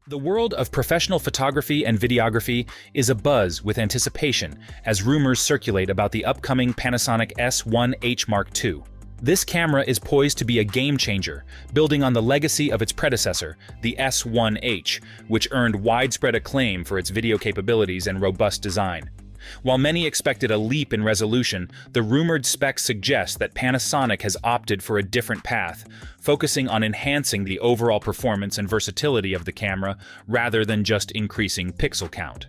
The world of professional photography and videography is abuzz with anticipation as rumors circulate about the upcoming Panasonic S1H Mark II. This camera is poised to be a game-changer, building on the legacy of its predecessor, the S1H, which earned widespread acclaim for its video capabilities and robust design. While many expected a leap in resolution, the rumored specs suggest that Panasonic has opted for a different path, focusing on enhancing the overall performance and versatility of the camera rather than just increasing pixel count.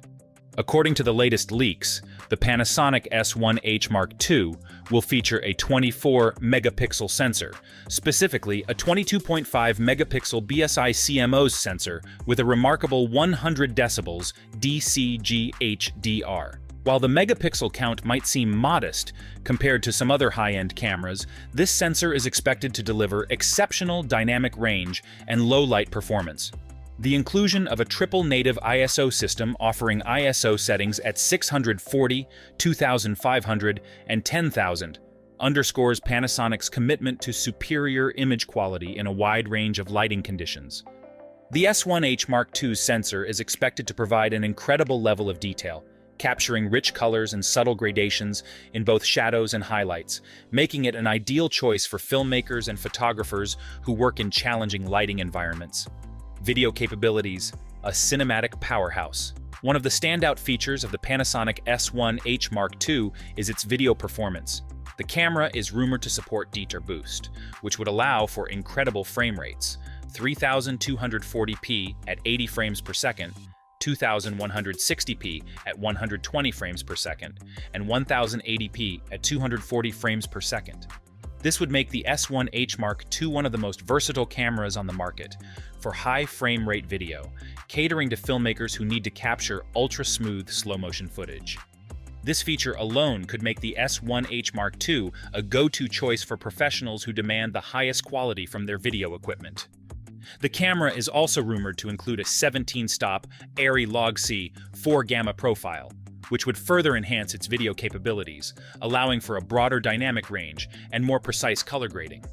According to the latest leaks, the Panasonic S1H Mark II will feature a 24-megapixel sensor, specifically a 22.5-megapixel BSI CMOS sensor with a remarkable 100 decibels DCG HDR. While the megapixel count might seem modest compared to some other high-end cameras, this sensor is expected to deliver exceptional dynamic range and low-light performance. The inclusion of a triple native ISO system offering ISO settings at 640, 2500, and 10,000 underscores Panasonic's commitment to superior image quality in a wide range of lighting conditions. The S1H Mark II sensor is expected to provide an incredible level of detail, capturing rich colors and subtle gradations in both shadows and highlights, making it an ideal choice for filmmakers and photographers who work in challenging lighting environments. Video capabilities: a cinematic powerhouse. One of the standout features of the Panasonic S1H Mark II is its video performance. The camera is rumored to support DTR Boost, which would allow for incredible frame rates: 3240p at 80 frames per second, 2160p at 120 frames per second, and 1080p at 240 frames per second. This would make the S1H Mark II one of the most versatile cameras on the market for high frame rate video, catering to filmmakers who need to capture ultra-smooth slow-motion footage. This feature alone could make the S1H Mark II a go-to choice for professionals who demand the highest quality from their video equipment. The camera is also rumored to include a 17-stop ARRI Log-C 4-gamma profile, which would further enhance its video capabilities, allowing for a broader dynamic range and more precise color grading.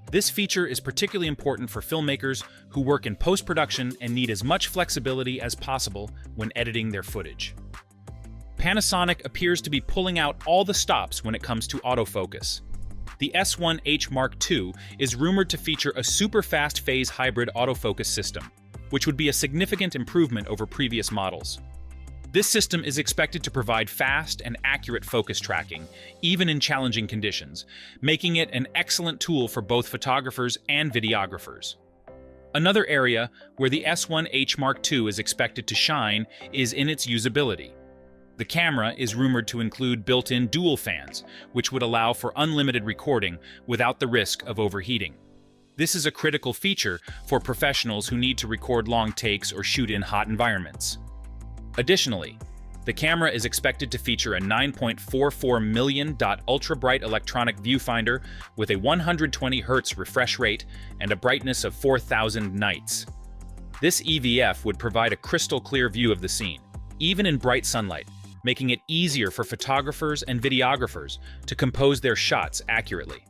This feature is particularly important for filmmakers who work in post-production and need as much flexibility as possible when editing their footage. Panasonic appears to be pulling out all the stops when it comes to autofocus. The S1H Mark II is rumored to feature a super-fast phase hybrid autofocus system, which would be a significant improvement over previous models. This system is expected to provide fast and accurate focus tracking, even in challenging conditions, making it an excellent tool for both photographers and videographers. Another area where the S1H Mark II is expected to shine is in its usability. The camera is rumored to include built-in dual fans, which would allow for unlimited recording without the risk of overheating. This is a critical feature for professionals who need to record long takes or shoot in hot environments. Additionally, the camera is expected to feature a 9.44 million ultra-bright electronic viewfinder with a 120 Hz refresh rate and a brightness of 4,000 nits. This EVF would provide a crystal-clear view of the scene, even in bright sunlight, making it easier for photographers and videographers to compose their shots accurately.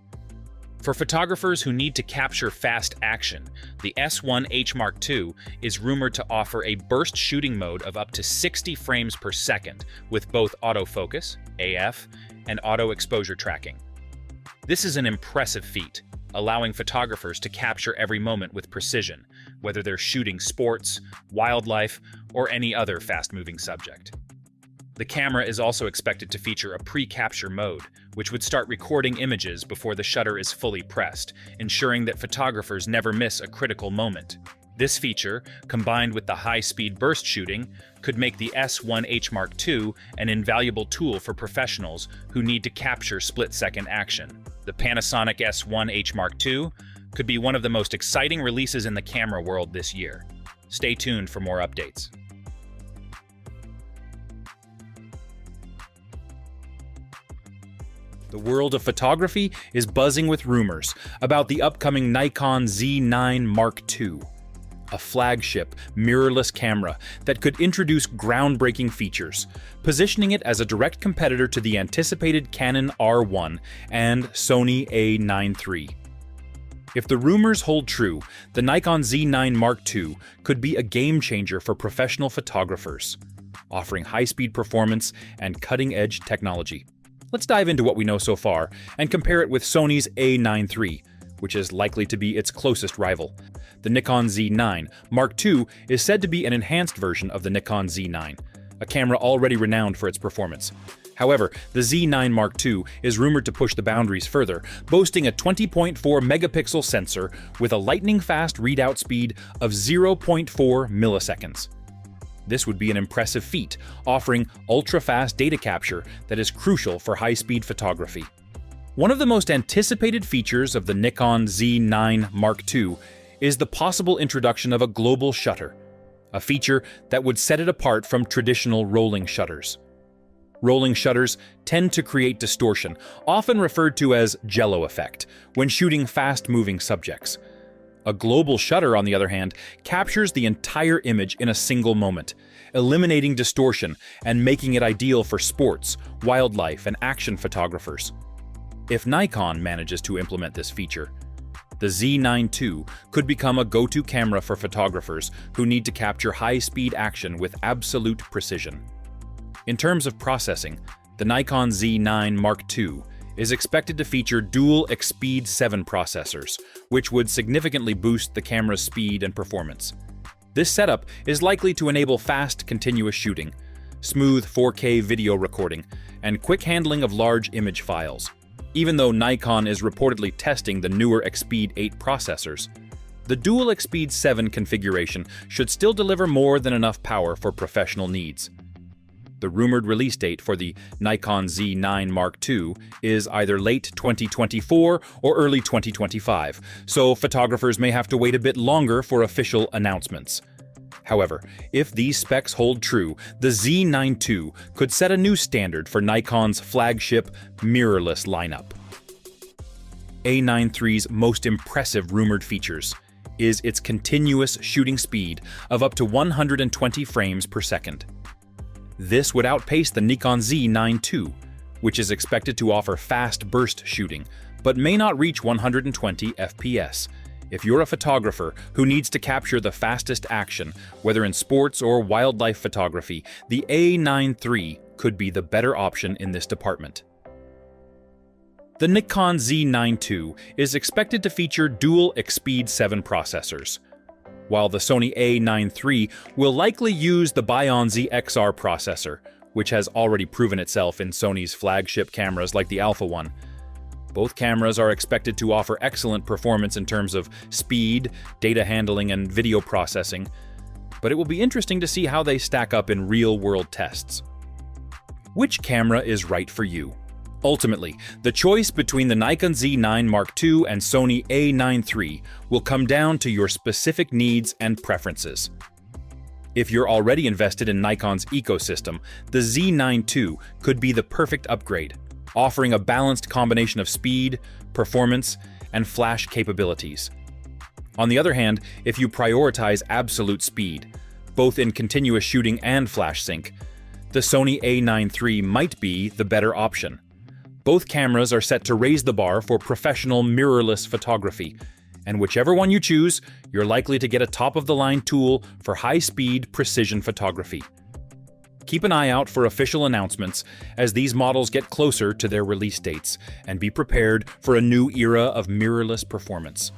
For photographers who need to capture fast action, the S1H Mark II is rumored to offer a burst shooting mode of up to 60 frames per second with both autofocus, AF, and auto exposure tracking. This is an impressive feat, allowing photographers to capture every moment with precision, whether they're shooting sports, wildlife, or any other fast-moving subject. The camera is also expected to feature a pre-capture mode, which would start recording images before the shutter is fully pressed, ensuring that photographers never miss a critical moment. This feature, combined with the high-speed burst shooting, could make the S1H Mark II an invaluable tool for professionals who need to capture split-second action. The Panasonic S1H Mark II could be one of the most exciting releases in the camera world this year. Stay tuned for more updates. The world of photography is buzzing with rumors about the upcoming Nikon Z9 Mark II, a flagship mirrorless camera that could introduce groundbreaking features, positioning it as a direct competitor to the anticipated Canon R1 and Sony A9 III. If the rumors hold true, the Nikon Z9 Mark II could be a game-changer for professional photographers, offering high-speed performance and cutting-edge technology. Let's dive into what we know so far and compare it with Sony's A9 III, which is likely to be its closest rival. The Nikon Z9 Mark II is said to be an enhanced version of the Nikon Z9, a camera already renowned for its performance. However, the Z9 Mark II is rumored to push the boundaries further, boasting a 20.4 megapixel sensor with a lightning-fast readout speed of 0.4 milliseconds. This would be an impressive feat, offering ultra-fast data capture that is crucial for high-speed photography. One of the most anticipated features of the Nikon Z9 Mark II is the possible introduction of a global shutter, a feature that would set it apart from traditional rolling shutters. Rolling shutters tend to create distortion, often referred to as jello effect, when shooting fast-moving subjects. A global shutter, on the other hand, captures the entire image in a single moment, eliminating distortion and making it ideal for sports, wildlife, and action photographers. If Nikon manages to implement this feature, the Z9 II could become a go-to camera for photographers who need to capture high-speed action with absolute precision. In terms of processing, the Nikon Z9 Mark II is expected to feature dual Expeed 7 processors, which would significantly boost the camera's speed and performance. This setup is likely to enable fast, continuous shooting, smooth 4K video recording, and quick handling of large image files. Even though Nikon is reportedly testing the newer Expeed 8 processors, the dual Expeed 7 configuration should still deliver more than enough power for professional needs. The rumored release date for the Nikon Z9 Mark II is either late 2024 or early 2025, so photographers may have to wait a bit longer for official announcements. However, if these specs hold true, the Z9 II could set a new standard for Nikon's flagship mirrorless lineup. A9 III's most impressive rumored features is its continuous shooting speed of up to 120 frames per second. This would outpace the Nikon Z9 II, which is expected to offer fast burst shooting, but may not reach 120 FPS. If you're a photographer who needs to capture the fastest action, whether in sports or wildlife photography, the A9 III could be the better option in this department. The Nikon Z9 II is expected to feature dual Expeed 7 processors, while the Sony A9 III will likely use the Bionz XR processor, which has already proven itself in Sony's flagship cameras like the Alpha One. Both cameras are expected to offer excellent performance in terms of speed, data handling, and video processing, but it will be interesting to see how they stack up in real-world tests. Which camera is right for you? Ultimately, the choice between the Nikon Z9 Mark II and Sony A9 III will come down to your specific needs and preferences. If you're already invested in Nikon's ecosystem, the Z9 II could be the perfect upgrade, offering a balanced combination of speed, performance, and flash capabilities. On the other hand, if you prioritize absolute speed, both in continuous shooting and flash sync, the Sony A9 III might be the better option. Both cameras are set to raise the bar for professional mirrorless photography, and whichever one you choose, you're likely to get a top-of-the-line tool for high-speed precision photography. Keep an eye out for official announcements as these models get closer to their release dates, and be prepared for a new era of mirrorless performance.